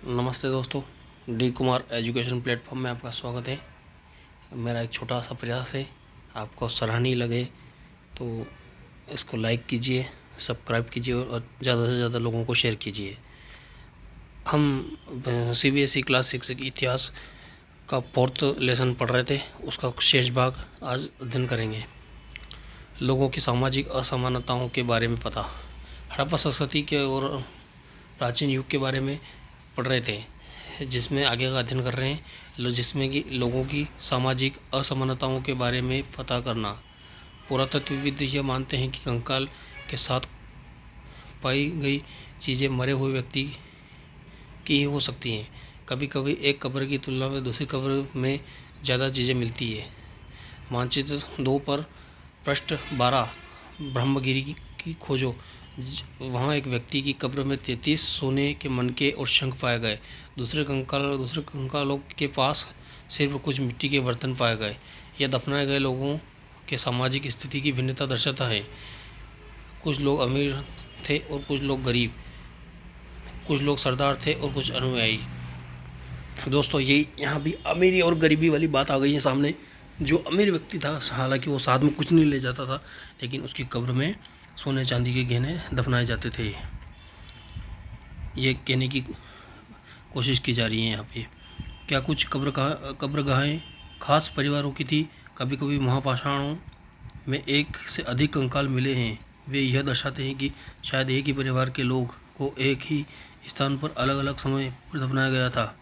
नमस्ते दोस्तों, D Kumar education platform में आपका स्वागत है। मेरा एक छोटा सा प्रयास है, आपको सराहनीय लगे तो इसको लाइक कीजिए, सब्सक्राइब कीजिए और ज़्यादा से ज़्यादा लोगों को शेयर कीजिए। हम CBSE क्लास 6 की इतिहास का 4th लेसन पढ़ रहे थे, उसका शेष भाग आज अध्ययन करेंगे। लोगों की सामाजिक असमानताओं के बारे में पता। हड़प्पा संस्कृति के और प्राचीन युग के बारे में पढ़ रहे थे, जिसमें आगे का अध्ययन कर रहे हैं, जिसमें कि लोगों की सामाजिक असमानताओं के बारे में पता करना। पुरातत्वविद यह मानते हैं कि कंकाल के साथ पाई गई चीज़ें मरे हुए व्यक्ति की ही हो सकती हैं। कभी कभी एक कब्र की तुलना में दूसरी कब्र में ज़्यादा चीज़ें मिलती है। मानचित्र 2 पर पृष्ठ 12 ब्रह्मगिरी की खोजो। वहाँ एक व्यक्ति की कब्र में 33 सोने के मनके और शंख पाए गए। दूसरे कंकालों के पास सिर्फ कुछ मिट्टी के बर्तन पाए गए। यह दफनाए गए लोगों के सामाजिक स्थिति की भिन्नता दर्शाता है। कुछ लोग अमीर थे और कुछ लोग गरीब, कुछ लोग सरदार थे और कुछ अनुयायी। दोस्तों, ये यहाँ भी अमीरी और गरीबी वाली बात आ गई है सामने। जो अमीर व्यक्ति था, हालांकि वो साथ में कुछ नहीं ले जाता था, लेकिन उसकी कब्र में सोने चांदी के गहने दफनाए जाते थे। ये कहने की कोशिश की जा रही है यहाँ पे। क्या कुछ कब्रगाहें खास परिवारों की थी? कभी कभी महापाषाणों में एक से अधिक कंकाल मिले हैं। वे यह दर्शाते हैं कि शायद एक ही परिवार के लोग को एक ही स्थान पर अलग अलग समय पर दफनाया गया था।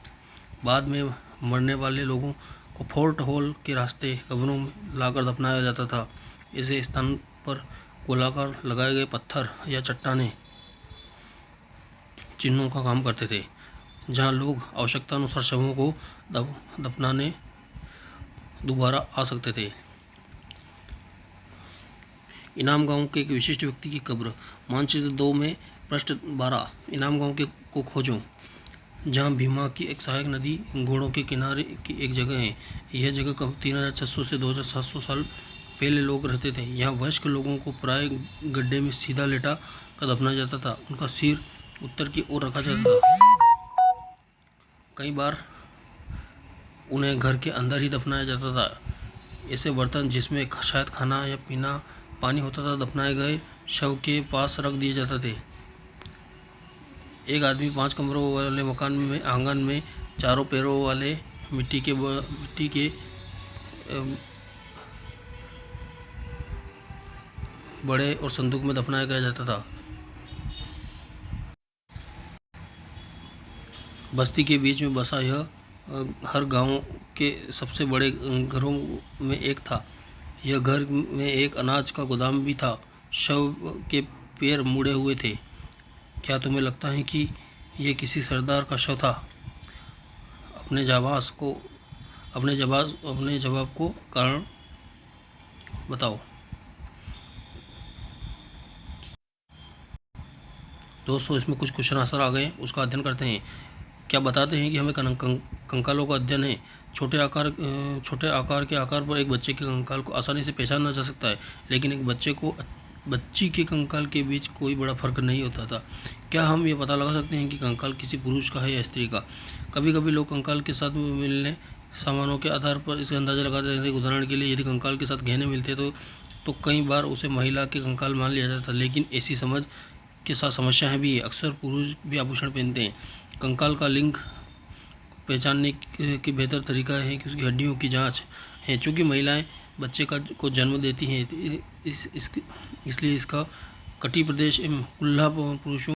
बाद में मरने वाले लोगों को फोर्ट हॉल के रास्ते कब्रों में लाकर दफनाया जाता था। इसे स्थान पर गोलाकार लगाए गए पत्थर या चट्टानें चिन्हों का काम करते थे, जहां लोग आवश्यकता अनुसार शवों को दफनाने दोबारा आ सकते थे। इनाम गांव के एक विशिष्ट व्यक्ति की कब्र। मानचित्र 2 में पृष्ठ 12 इनाम गांव को खोजो, जहां भीमा की एक सहायक नदी घोड़ों के किनारे की एक जगह है। यह जगह कब 3600 से 2700 साल पहले लोग रहते थे। यहाँ वयस्क लोगों को प्राय गड्ढे में सीधा लेटा कर दफनाया जाता था। उनका सिर उत्तर की ओर रखा जाता था। कई बार उन्हें घर के अंदर ही दफनाया जाता था। ऐसे बर्तन जिसमें शायद खाना या पीना पानी होता था, दफनाए गए शव के पास रख दिए जाते थे। एक आदमी 5 कमरों वाले मकान में आंगन में चारों पैरों वाले मिट्टी के बड़े और संदूक में दफनाया गया जाता था। बस्ती के बीच में बसा यह हर गांव के सबसे बड़े घरों में एक था। यह घर में एक अनाज का गोदाम भी था। शव के पैर मुड़े हुए थे। क्या तुम्हें लगता है कि यह किसी सरदार का शव था? अपने जवाब को कारण बताओ। दोस्तों, इसमें कुछ क्वेश्चन आंसर आ गए, उसका अध्ययन करते हैं। क्या बताते हैं कि हमें कंकालों का अध्ययन है। छोटे आकार के आकार पर एक बच्चे के कंकाल को आसानी से पहचाना जा सकता है, लेकिन एक बच्ची के कंकाल के बीच कोई बड़ा फर्क नहीं होता था। क्या हम ये पता लगा सकते हैं कि कंकाल किसी पुरुष का है या स्त्री का? कभी कभी लोग कंकाल के साथ मिलने सामानों के आधार पर इसका अंदाजा लगाते थे। उदाहरण के लिए, यदि कंकाल के साथ गहने मिलते तो कई बार उसे महिला के कंकाल मान लिया जाता था। लेकिन ऐसी समझ के साथ समस्याएं भी है। अक्सर पुरुष भी आभूषण पहनते हैं। कंकाल का लिंग पहचानने की बेहतर तरीका है कि उसकी हड्डियों की जांच है। चूँकि महिलाएं बच्चे को जन्म देती हैं, इसलिए इसका कटी प्रदेश एवं कुल्ला पुरुषों